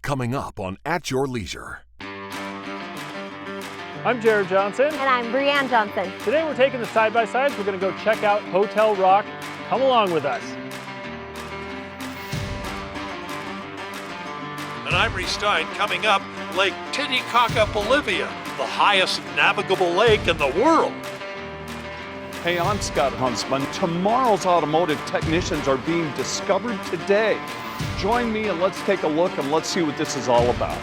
coming up on At Your Leisure. I'm Jared Johnson. And I'm Marianne Johnson. Today we're taking the side-by-sides. We're going to go check out Hotel Rock. Come along with us. And I'm Reece Stein. Coming up, Lake Titicaca, Bolivia, the highest navigable lake in the world. Hey, I'm Scott Huntsman. Tomorrow's automotive technicians are being discovered today. Join me and let's take a look and let's see what this is all about.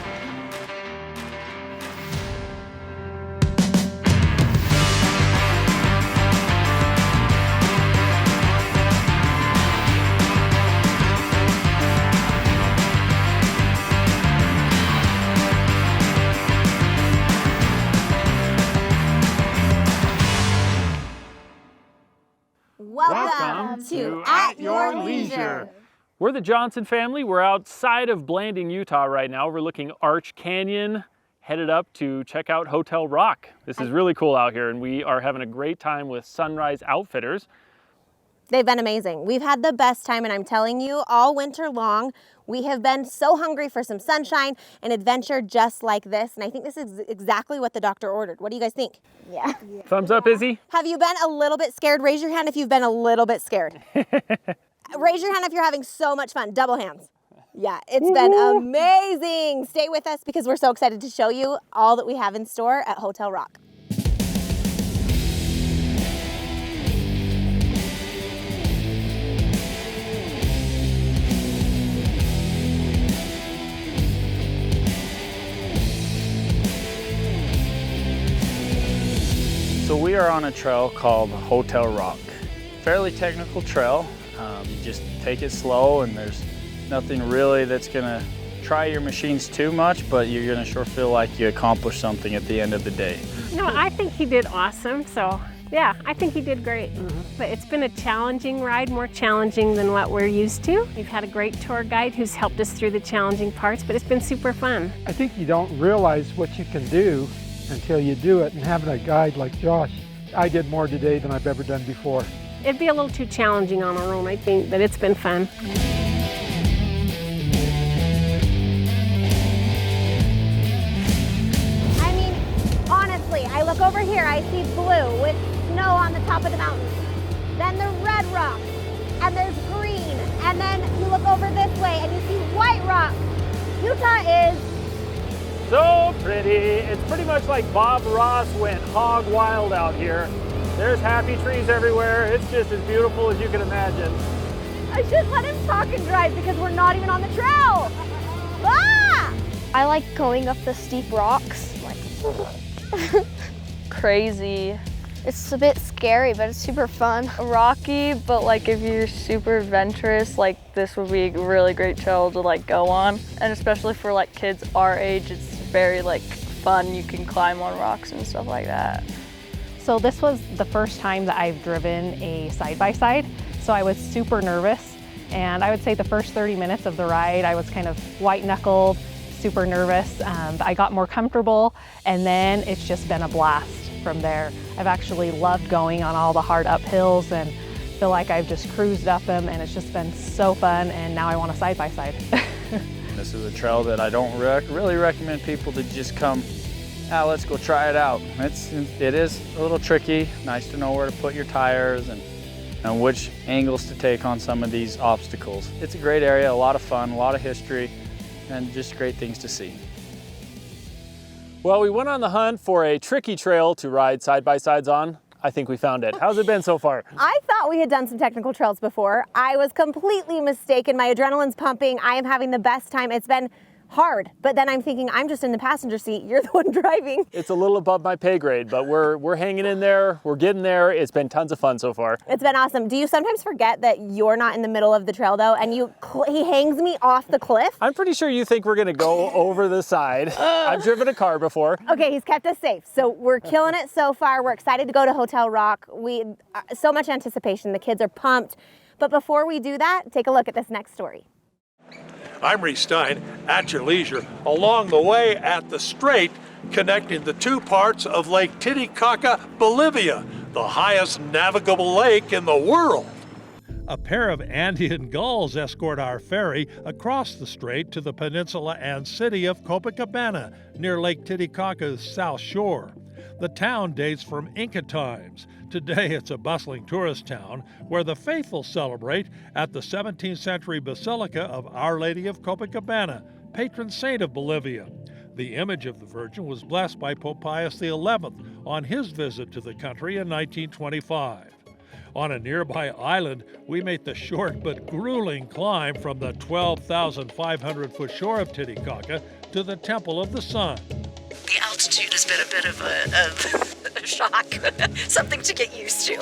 Welcome to At Your Leisure. We're the Johnson family. We're outside of Blanding, Utah right now. We're looking Arch Canyon, headed up to check out Hotel Rock. This is really cool out here, and we are having a great time with Sunrise Outfitters. They've been amazing. We've had the best time, and I'm telling you, all winter long, we have been so hungry for some sunshine and adventure just like this. And I think this is exactly what the doctor ordered. What do you guys think? Yeah. Thumbs up, Izzy? Have you been a little bit scared? Raise your hand if you've been a little bit scared. Raise your hand if you're having so much fun. Double hands. Yeah, it's been amazing. Stay with us because we're so excited to show you all that we have in store at Hotel Rock. So we are on a trail called Hotel Rock. Fairly technical trail. You just take it slow and there's nothing really that's gonna try your machines too much, but you're gonna sure feel like you accomplished something at the end of the day. No, I think he did awesome. So yeah, I think he did great. But it's been a challenging ride, more challenging than what we're used to. We've had a great tour guide who's helped us through the challenging parts, but it's been super fun. I think you don't realize what you can do until you do it, and having a guide like Josh, I did more today than I've ever done before. It'd be a little too challenging on our own, I think, but it's been fun. I mean, honestly, I look over here, I see blue with snow on the top of the mountain. Then the red rock, and there's green, and then you look over this way and you see white rock. Utah is So pretty. It's pretty much like Bob Ross went hog wild out here. There's happy trees everywhere. It's just as beautiful as you can imagine. I should let him talk and drive because we're not even on the trail. Ah! I like going up the steep rocks, like crazy. It's a bit scary, but it's super fun. Rocky, but like if you're super adventurous, like this would be a really great trail to like go on. And especially for like kids our age, it's very like fun. You can climb on rocks and stuff like that. So this was the first time that I've driven a side-by-side, so I was super nervous. And I would say the first 30 minutes of the ride, I was kind of white-knuckled, super nervous. I got more comfortable, and then it's just been a blast from there. I've actually loved going on all the hard uphills and feel like I've just cruised up them, and it's just been so fun, and now I want a side-by-side. This is a trail that I don't really recommend people to just come, let's go try it out. It is a little tricky. Nice to know where to put your tires and which angles to take on some of these obstacles. It's a great area, a lot of fun, a lot of history, and just great things to see. Well, we went on the hunt for a tricky trail to ride side-by-sides on. I think we found it. How's it been so far? I thought we had done some technical trails before. I was completely mistaken. My adrenaline's pumping. I am having the best time. It's been hard, but then I'm thinking I'm just in the passenger seat. You're the one driving. It's a little above my pay grade, but we're hanging in there. We're getting there. It's been tons of fun so far. It's been awesome. Do you sometimes forget that you're not in the middle of the trail though, and he hangs me off the cliff? I'm pretty sure you think we're gonna go over the side. I've driven a car before. Okay, he's kept us safe. So we're killing it so far. We're excited to go to Hotel Rock. So much anticipation. The kids are pumped. But before we do that, take a look at this next story. I'm Reece Stein, at your leisure, along the way at the strait connecting the two parts of Lake Titicaca, Bolivia, the highest navigable lake in the world. A pair of Andean gulls escort our ferry across the strait to the peninsula and city of Copacabana near Lake Titicaca's south shore. The town dates from Inca times. Today it's a bustling tourist town where the faithful celebrate at the 17th century Basilica of Our Lady of Copacabana, patron saint of Bolivia. The image of the Virgin was blessed by Pope Pius XI on his visit to the country in 1925. On a nearby island, we make the short but grueling climb from the 12,500-foot shore of Titicaca to the Temple of the Sun. The altitude has been a bit of a shock, something to get used to.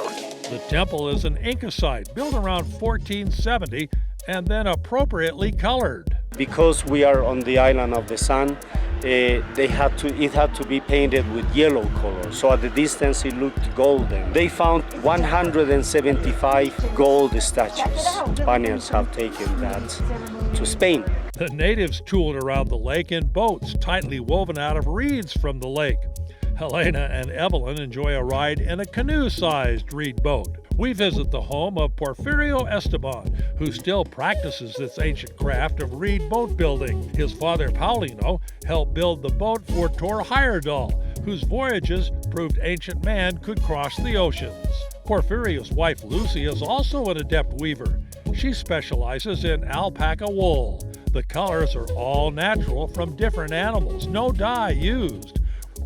The temple is an Inca site built around 1470 and then appropriately colored. Because we are on the island of the sun, it had to be painted with yellow color, so at the distance it looked golden. They found 175 gold statues. Spaniards have taken that to Spain. The natives tooled around the lake in boats tightly woven out of reeds from the lake. Helena and Evelyn enjoy a ride in a canoe-sized reed boat. We visit the home of Porfirio Esteban, who still practices this ancient craft of reed boat building. His father, Paulino, helped build the boat for Tor Heyerdahl, whose voyages proved ancient man could cross the oceans. Porfirio's wife, Lucy, is also an adept weaver. She specializes in alpaca wool. The colors are all natural from different animals, no dye used.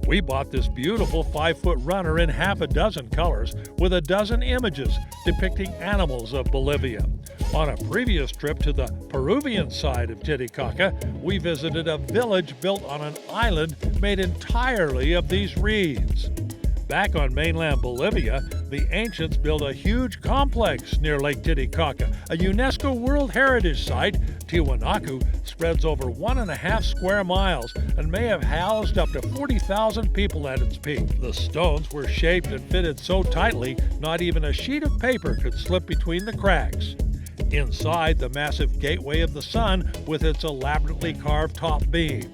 We bought this beautiful 5-foot runner in half a dozen colors with a dozen images depicting animals of Bolivia. On a previous trip to the Peruvian side of Titicaca, we visited a village built on an island made entirely of these reeds. Back on mainland Bolivia, the ancients built a huge complex near Lake Titicaca, a UNESCO World Heritage Site. Tiwanaku spreads over 1.5 square miles and may have housed up to 40,000 people at its peak. The stones were shaped and fitted so tightly, not even a sheet of paper could slip between the cracks. Inside, the massive Gateway of the Sun with its elaborately carved top beam.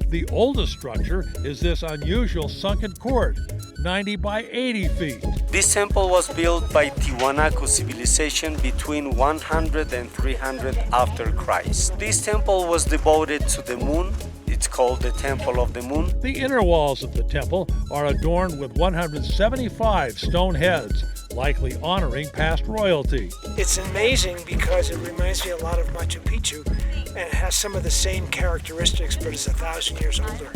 The oldest structure is this unusual sunken court, 90 by 80 feet. This temple was built by Tiwanaku civilization between 100 and 300 after Christ. This temple was devoted to the moon. It's called the Temple of the Moon. The inner walls of the temple are adorned with 175 stone heads, likely honoring past royalty. It's amazing because it reminds me a lot of Machu Picchu, and it has some of the same characteristics, but it's 1,000 years older.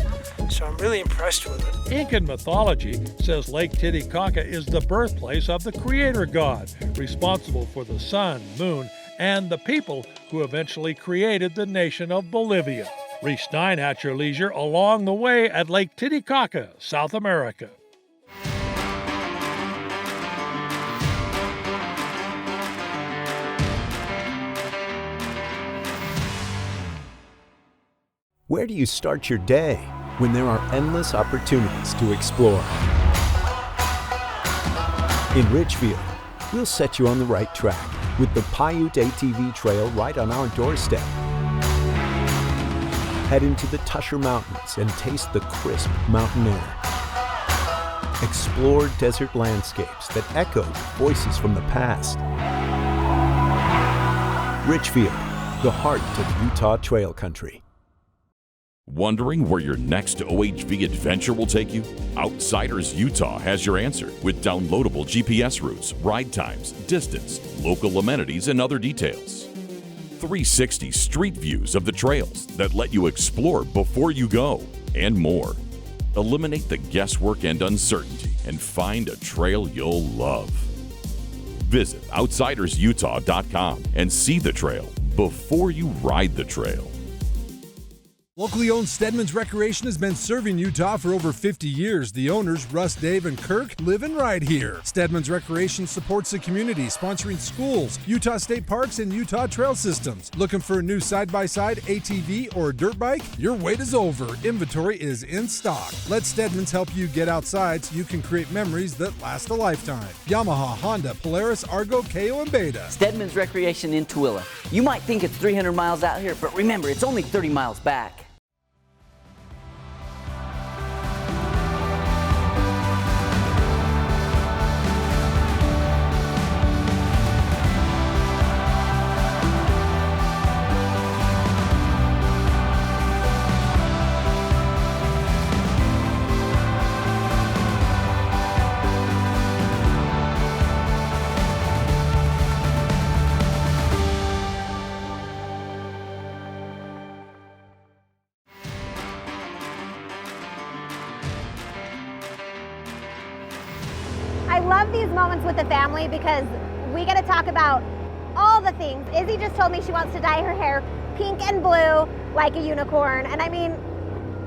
So I'm really impressed with it. Incan mythology says Lake Titicaca is the birthplace of the creator god, responsible for the sun, moon, and the people who eventually created the nation of Bolivia. Reece Stein at your leisure along the way at Lake Titicaca, South America. Where do you start your day when there are endless opportunities to explore? In Ridgefield, we'll set you on the right track with the Paiute ATV Trail right on our doorstep. Head into the Tusher Mountains and taste the crisp mountain air. Explore desert landscapes that echo voices from the past. Ridgefield, the heart of Utah Trail Country. Wondering where your next OHV adventure will take you? Outsiders Utah has your answer with downloadable GPS routes, ride times, distance, local amenities, and other details. 360 street views of the trails that let you explore before you go, and more. Eliminate the guesswork and uncertainty and find a trail you'll love. Visit outsidersutah.com and see the trail before you ride the trail. Locally owned Stedman's Recreation has been serving Utah for over 50 years. The owners, Russ, Dave, and Kirk, live and ride here. Stedman's Recreation supports the community, sponsoring schools, Utah state parks, and Utah trail systems. Looking for a new side-by-side, ATV, or dirt bike? Your wait is over. Inventory is in stock. Let Stedman's help you get outside so you can create memories that last a lifetime. Yamaha, Honda, Polaris, Argo, KO, and Beta. Stedman's Recreation in Tooele. You might think it's 300 miles out here, but remember, it's only 30 miles back. love these moments with the family because we get to talk about all the things. Izzy just told me she wants to dye her hair pink and blue like a unicorn. And I mean,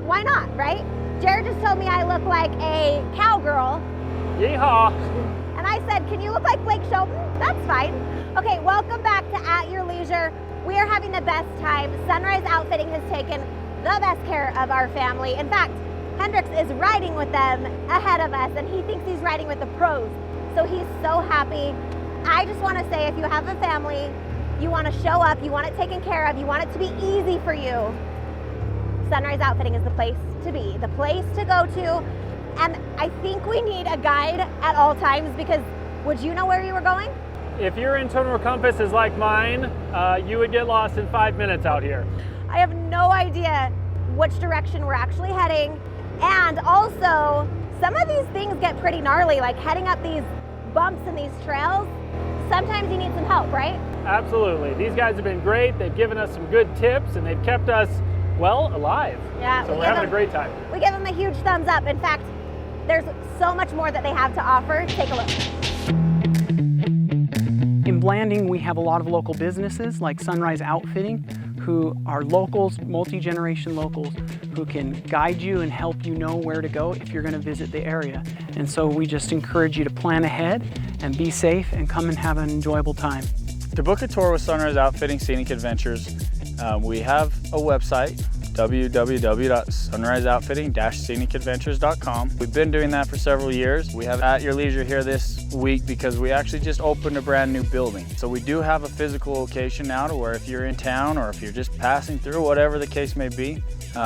why not, right? Jared just told me I look like a cowgirl. Yeehaw. And I said, can you look like Blake Shelton? That's fine. Okay, welcome back to At Your Leisure. We are having the best time. Sunrise Outfitting has taken the best care of our family. In fact, Hendrix is riding with them ahead of us, and he thinks he's riding with the pros. So he's so happy. I just want to say, if you have a family, you want to show up, you want it taken care of, you want it to be easy for you, Sunrise Outfitting is the place to be, the place to go to. And I think we need a guide at all times because would you know where you were going? If your internal compass is like mine, you would get lost in 5 minutes out here. I have no idea which direction we're actually heading. And also, some of these things get pretty gnarly, like heading up these bumps and these trails. Sometimes you need some help, right? Absolutely. These guys have been great. They've given us some good tips and they've kept us, well, alive. Yeah. So we're having a great time. We give them a huge thumbs up. In fact, there's so much more that they have to offer. Take a look. In Blanding, we have a lot of local businesses like Sunrise Outfitting, who are locals, multi-generation locals, who can guide you and help you know where to go if you're going to visit the area. And so we just encourage you to plan ahead and be safe and come and have an enjoyable time. To book a tour with Sunrise Outfitting Scenic Adventures, we have a website, www.sunriseoutfitting-scenicadventures.com. We've been doing that for several years. We have At Your Leisure here this week because we actually just opened a brand new building. So we do have a physical location now to where if you're in town or if you're just passing through, whatever the case may be,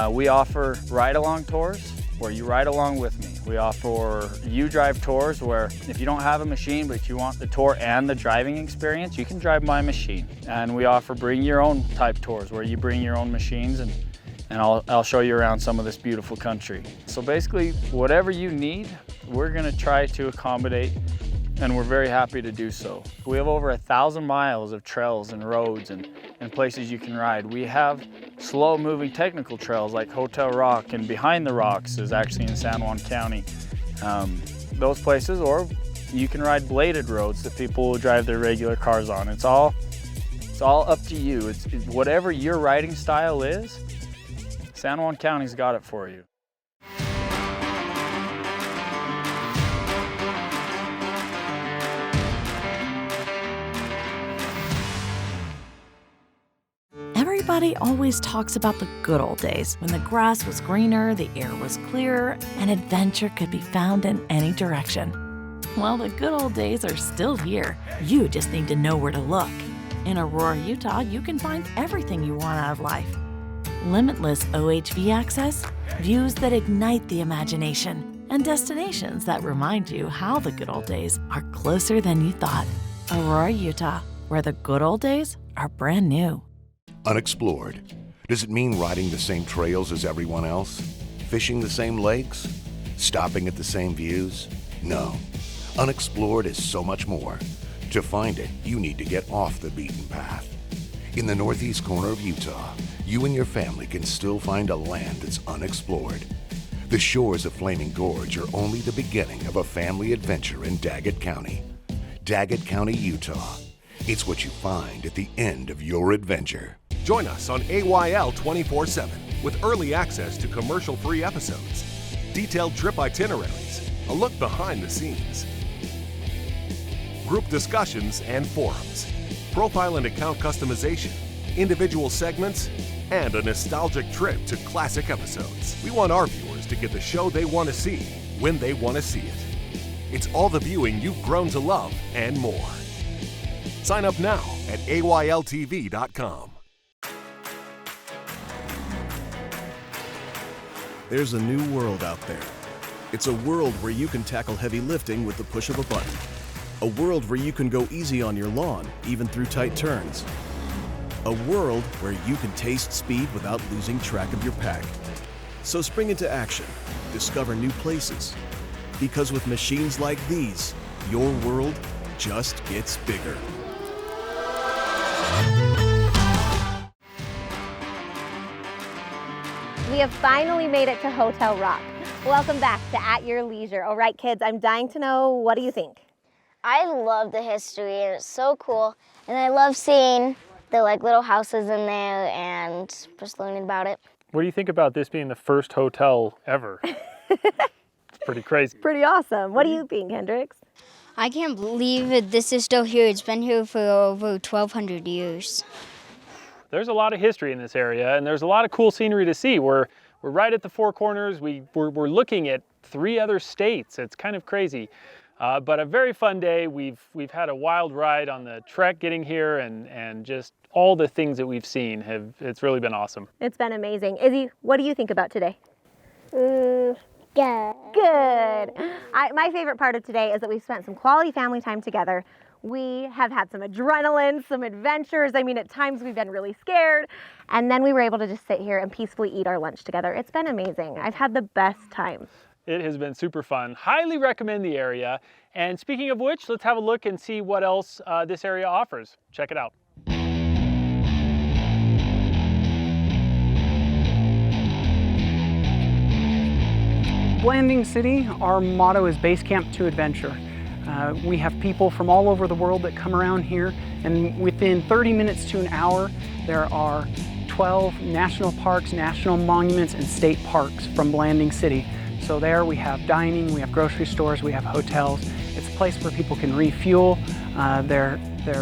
we offer ride-along tours where you ride along with me. We offer you-drive tours where if you don't have a machine but you want the tour and the driving experience, you can drive my machine. And we offer bring your own type tours where you bring your own machines and I'll show you around some of this beautiful country. So basically, whatever you need, we're gonna try to accommodate, and we're very happy to do so. We have over 1,000 miles of trails and roads and places you can ride. We have slow-moving technical trails like Hotel Rock, and Behind the Rocks is actually in San Juan County. Those places, or you can ride bladed roads that people will drive their regular cars on. It's all up to you. It's whatever your riding style is, San Juan County's got it for you. Everybody always talks about the good old days when the grass was greener, the air was clearer, and adventure could be found in any direction. Well, the good old days are still here. You just need to know where to look. In Aurora, Utah, you can find everything you want out of life. Limitless OHV access, views that ignite the imagination, and destinations that remind you how the good old days are closer than you thought. Aurora, Utah, where the good old days are brand new. Unexplored. Does it mean riding the same trails as everyone else? Fishing the same lakes? Stopping at the same views? No. Unexplored is so much more. To find it, you need to get off the beaten path. In the northeast corner of Utah, you and your family can still find a land that's unexplored. The shores of Flaming Gorge are only the beginning of a family adventure in Daggett County. Daggett County, Utah. It's what you find at the end of your adventure. Join us on AYL 24/7 with early access to commercial-free episodes, detailed trip itineraries, a look behind the scenes, group discussions and forums, profile and account customization, individual segments, and a nostalgic trip to classic episodes. We want our viewers to get the show they want to see when they want to see it. It's all the viewing you've grown to love and more. Sign up now at AYLTV.com. There's a new world out there. It's a world where you can tackle heavy lifting with the push of a button. A world where you can go easy on your lawn, even through tight turns. A world where you can taste speed without losing track of your pack. So spring into action, discover new places. Because with machines like these, your world just gets bigger. We have finally made it to Hotel Rock. Welcome back to At Your Leisure. All right, kids, I'm dying to know, what do you think? I love the history, and it's so cool. And I love seeing the little houses in there and just learning about it. What do you think about this being the first hotel ever? It's pretty crazy. Pretty awesome. What do you think, Hendrix? I can't believe this is still here. It's been here for over 1,200 years. There's a lot of history in this area, and there's a lot of cool scenery to see. We're right at the Four Corners. We're looking at 3 other states. It's kind of crazy, but a very fun day. We've had a wild ride on the trek getting here, and just all the things that we've seen it's really been awesome. It's been amazing. Izzy, what do you think about today? Good. Good. My favorite part of today is that we've spent some quality family time together. We have had some adrenaline, some adventures. I mean, at times we've been really scared. And then we were able to just sit here and peacefully eat our lunch together. It's been amazing. I've had the best time. It has been super fun. Highly recommend the area. And speaking of which, let's have a look and see what else this area offers. Check it out. Blanding City, our motto is Base Camp to Adventure. We have people from all over the world that come around here, and within 30 minutes to an hour, there are 12 national parks, national monuments, and state parks from Blanding City. So there we have dining, we have grocery stores, we have hotels. It's a place where people can refuel their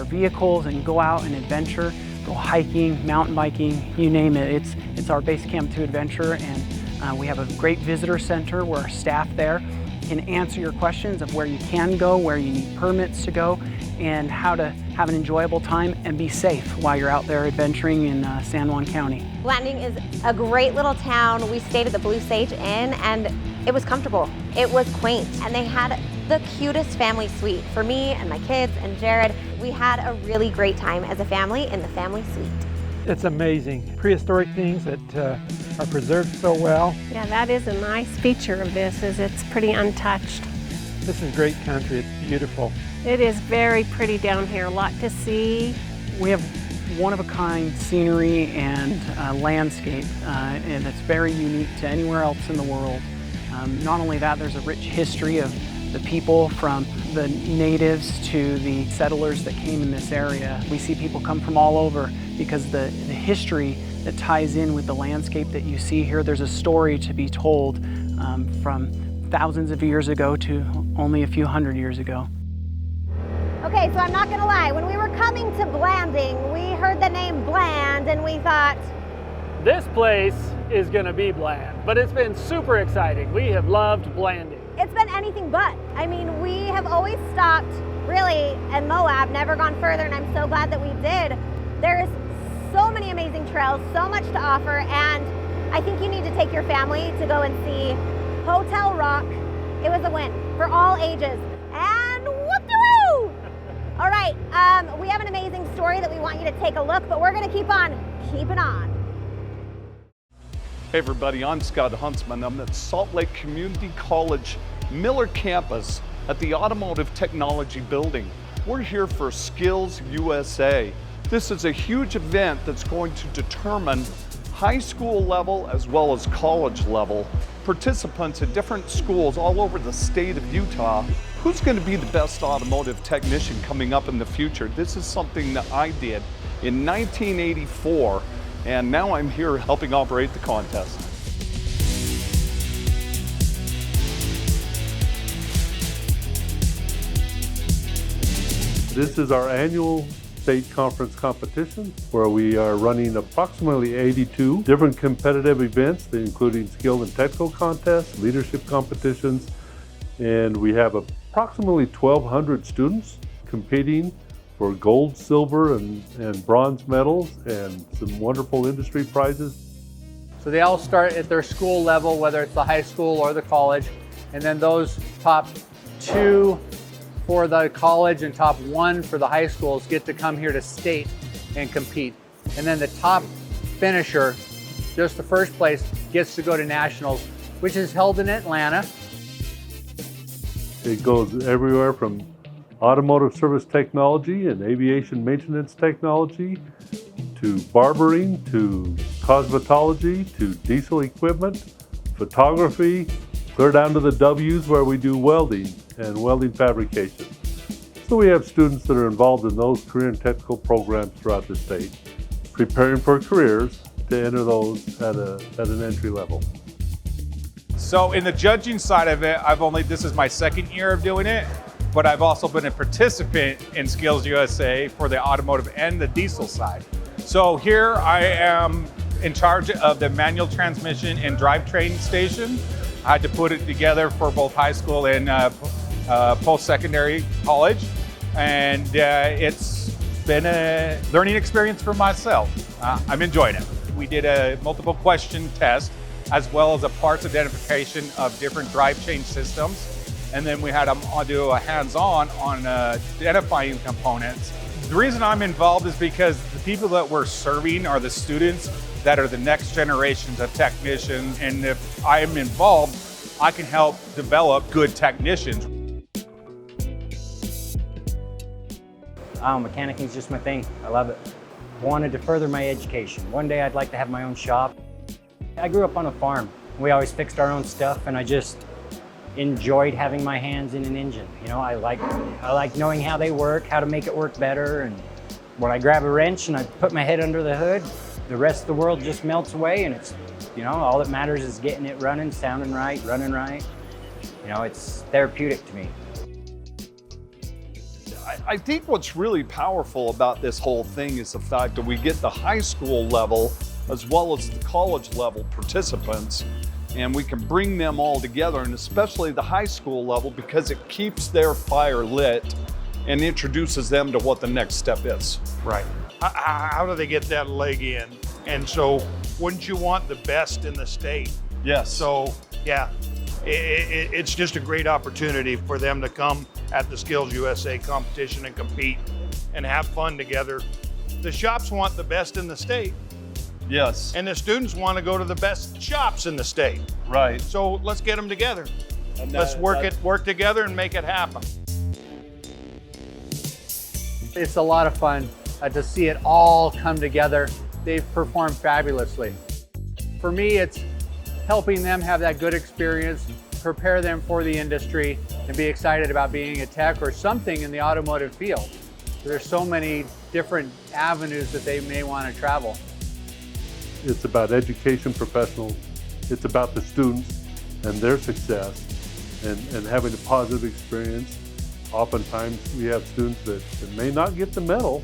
vehicles and go out and adventure, go hiking, mountain biking, you name it. It's our Base Camp to Adventure, and we have a great visitor center where our staff there can answer your questions of where you can go, where you need permits to go, and how to have an enjoyable time and be safe while you're out there adventuring in San Juan County. Blanding is a great little town. We stayed at the Blue Sage Inn, and it was comfortable. It was quaint, and they had the cutest family suite for me and my kids and Jared. We had a really great time as a family in the family suite. It's amazing. Prehistoric things that are preserved so well. Yeah, that is a nice feature of this, is it's pretty untouched. This is great country. It's beautiful. It is very pretty down here, a lot to see. We have one-of-a-kind scenery and landscape, and it's very unique to anywhere else in the world. Not only that, there's a rich history of the people, from the natives to the settlers that came in this area. We see people come from all over because the history that ties in with the landscape that you see here, there's a story to be told from thousands of years ago to only a few hundred years ago. Okay, so I'm not gonna lie, when we were coming to Blanding, we heard the name Bland and we thought, this place is gonna be bland, but it's been super exciting. We have loved Blanding. It's been anything but. I mean, we have always stopped really in Moab, never gone further, and I'm so glad that we did. There's so many amazing trails, so much to offer, and I think you need to take your family to go and see Hotel Rock. It was a win for all ages. And whoop-de-woo! All right, we have an amazing story that we want you to take a look, but we're gonna keep on keeping on. Hey everybody, I'm Scott Huntsman. I'm at Salt Lake Community College Miller campus at the Automotive Technology Building. We're here for Skills USA. This is a huge event that's going to determine high school level as well as college level participants at different schools all over the state of Utah. Who's going to be the best automotive technician coming up in the future? This is something that I did in 1984. And now I'm here helping operate the contest. This is our annual state conference competition where we are running approximately 82 different competitive events, including skill and technical contests, leadership competitions, and we have approximately 1,200 students competing for gold, silver, and bronze medals, and some wonderful industry prizes. So they all start at their school level, whether it's the high school or the college, and then those top 2 for the college and top 1 for the high schools get to come here to state and compete. And then the top finisher, just the first place, gets to go to nationals, which is held in Atlanta. It goes everywhere from automotive service technology and aviation maintenance technology, to barbering, to cosmetology, to diesel equipment, photography, clear down to the W's where we do welding and welding fabrication. So we have students that are involved in those career and technical programs throughout the state, preparing for careers to enter those at an entry level. So in the judging side of it, this is my second year of doing it, but I've also been a participant in Skills USA for the automotive and the diesel side. So here I am in charge of the manual transmission and drivetrain station. I had to put it together for both high school and post-secondary college. And it's been a learning experience for myself. I'm enjoying it. We did a multiple question test as well as a parts identification of different drivetrain systems. And then we had them do a hands-on on identifying components. The reason I'm involved is because the people that we're serving are the students that are the next generations of technicians. And if I am involved, I can help develop good technicians. Mechanicing is just my thing. I love it. Wanted to further my education. One day I'd like to have my own shop. I grew up on a farm. We always fixed our own stuff, and I just enjoyed having my hands in an engine. You know, I like knowing how they work, how to make it work better. And when I grab a wrench and I put my head under the hood, the rest of the world just melts away, and it's, you know, all that matters is getting it running, sounding right, running right. You know, it's therapeutic to me. I think what's really powerful about this whole thing is the fact that we get the high school level as well as the college level participants, and we can bring them all together, and especially the high school level, because it keeps their fire lit and introduces them to what the next step is. Right. How do they get that leg in? And so wouldn't you want the best in the state? Yes. So yeah, it's just a great opportunity for them to come at the Skills USA competition and compete and have fun together. The shops want the best in the state. Yes. And the students want to go to the best shops in the state. Right. So let's get them together. And let's work together and make it happen. It's a lot of fun to see it all come together. They've performed fabulously. For me, it's helping them have that good experience, prepare them for the industry, and be excited about being a tech or something in the automotive field. There's so many different avenues that they may want to travel. It's about education professionals. It's about the students and their success and having a positive experience. Oftentimes we have students that may not get the medal,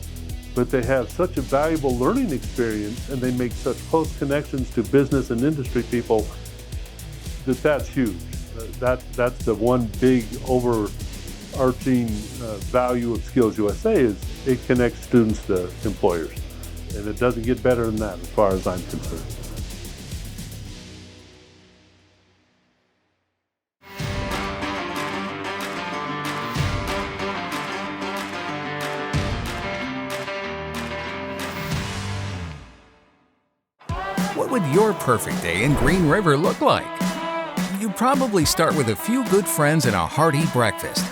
but they have such a valuable learning experience and they make such close connections to business and industry people that's huge. That's the one big overarching value of Skills USA is it connects students to employers. And it doesn't get better than that as far as I'm concerned. What would your perfect day in Green River look like? You'd probably start with a few good friends and a hearty breakfast.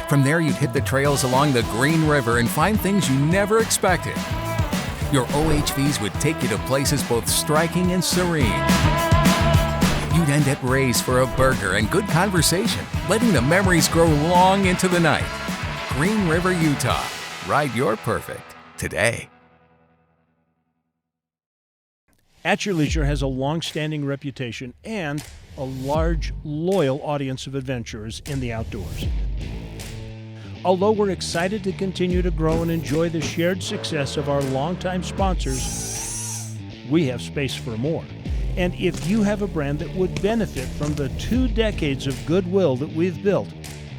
From there, you'd hit the trails along the Green River and find things you never expected. Your OHVs would take you to places both striking and serene. You'd end at Ray's for a burger and good conversation, letting the memories grow long into the night. Green River, Utah. Ride your perfect today. At Your Leisure has a long-standing reputation and a large, loyal audience of adventurers in the outdoors. Although we're excited to continue to grow and enjoy the shared success of our longtime sponsors, we have space for more. And if you have a brand that would benefit from the 2 decades of goodwill that we've built,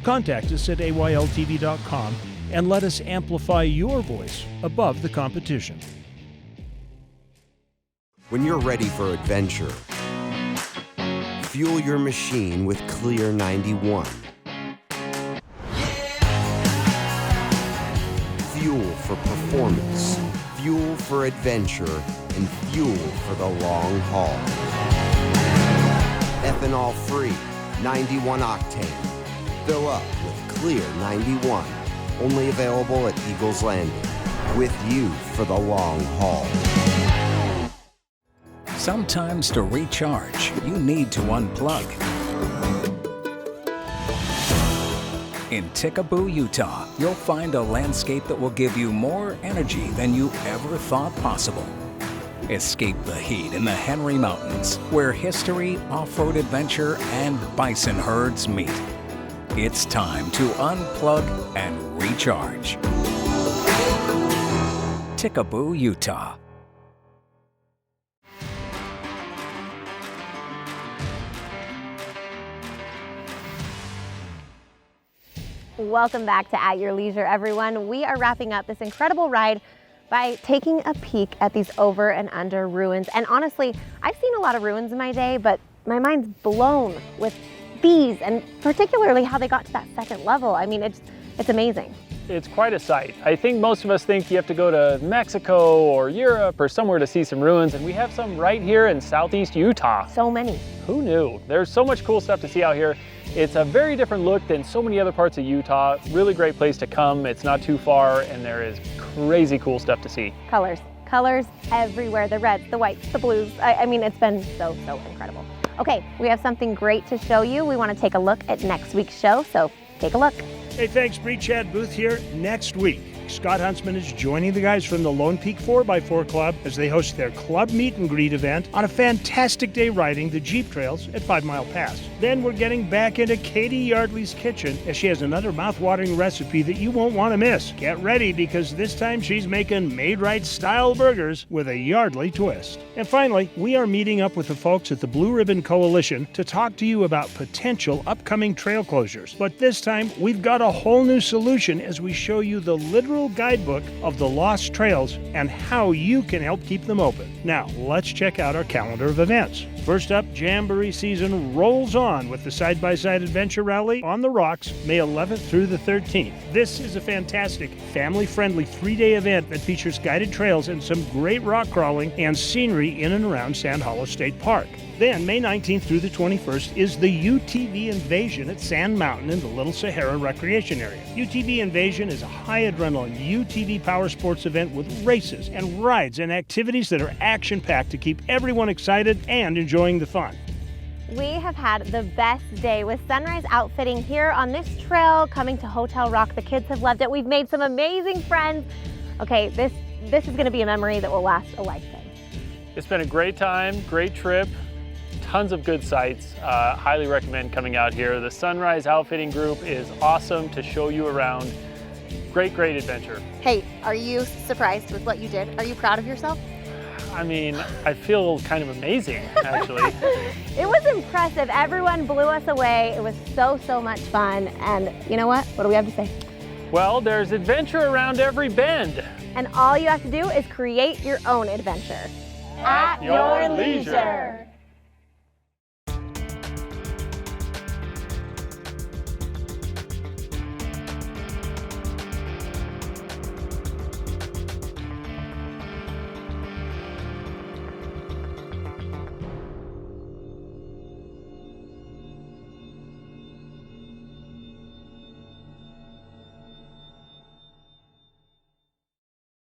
contact us at ayltv.com and let us amplify your voice above the competition. When you're ready for adventure, fuel your machine with Clear 91. Fuel for performance, fuel for adventure, and fuel for the long haul. Ethanol-free, 91 octane. Fill up with Clear 91. Only available at Eagles Landing. With you for the long haul. Sometimes to recharge, you need to unplug. In Tikaboo, Utah, you'll find a landscape that will give you more energy than you ever thought possible. Escape the heat in the Henry Mountains, where history, off-road adventure, and bison herds meet. It's time to unplug and recharge. Tikaboo, Utah. Welcome back to At Your Leisure, everyone. We are wrapping up this incredible ride by taking a peek at these over and under ruins. And honestly, I've seen a lot of ruins in my day, but my mind's blown with these, and particularly how they got to that second level. I mean, it's amazing. It's quite a sight. I think most of us think you have to go to Mexico or Europe or somewhere to see some ruins, and we have some right here in southeast Utah. So many. Who knew? There's so much cool stuff to see out here. It's a very different look than so many other parts of Utah. Really great place to come. It's not too far, and there is crazy cool stuff to see. Colors everywhere. The reds, the whites, the blues. I mean, it's been so incredible. Okay, we have something great to show you. We want to take a look at next week's show, so take a look. Hey, thanks, Bree. Chad Booth here. Next week, Scott Huntsman is joining the guys from the Lone Peak 4x4 Club as they host their club meet and greet event on a fantastic day riding the Jeep trails at 5 Mile Pass. Then we're getting back into Katie Yardley's kitchen as she has another mouth-watering recipe that you won't want to miss. Get ready, because this time she's making made-right style burgers with a Yardley twist. And finally, we are meeting up with the folks at the Blue Ribbon Coalition to talk to you about potential upcoming trail closures. But this time, we've got a whole new solution as we show you the literal guidebook of the lost trails and how you can help keep them open. Now, let's check out our calendar of events. First up, Jamboree season rolls on with the Side-by-Side Adventure Rally on the Rocks, May 11th through the 13th. This is a fantastic, family-friendly 3-day event that features guided trails and some great rock crawling and scenery in and around Sand Hollow State Park. Then, May 19th through the 21st is the UTV Invasion at Sand Mountain in the Little Sahara Recreation Area. UTV Invasion is a high-adrenaline UTV power sports event with races and rides and activities that are action-packed to keep everyone excited and enjoying the fun. We have had the best day with Sunrise Outfitting here on this trail coming to Hotel Rock. The kids have loved it. We've made some amazing friends. Okay, this is going to be a memory that will last a lifetime. It's been a great time, great trip. Tons of good sights. Highly recommend coming out here. The Sunrise Outfitting Group is awesome to show you around. Great adventure. Hey, are you surprised with what you did? Are you proud of yourself? I mean, I feel kind of amazing, actually. It was impressive. Everyone blew us away. It was so much fun. And you know what? What do we have to say? Well, there's adventure around every bend. And all you have to do is create your own adventure. At your leisure.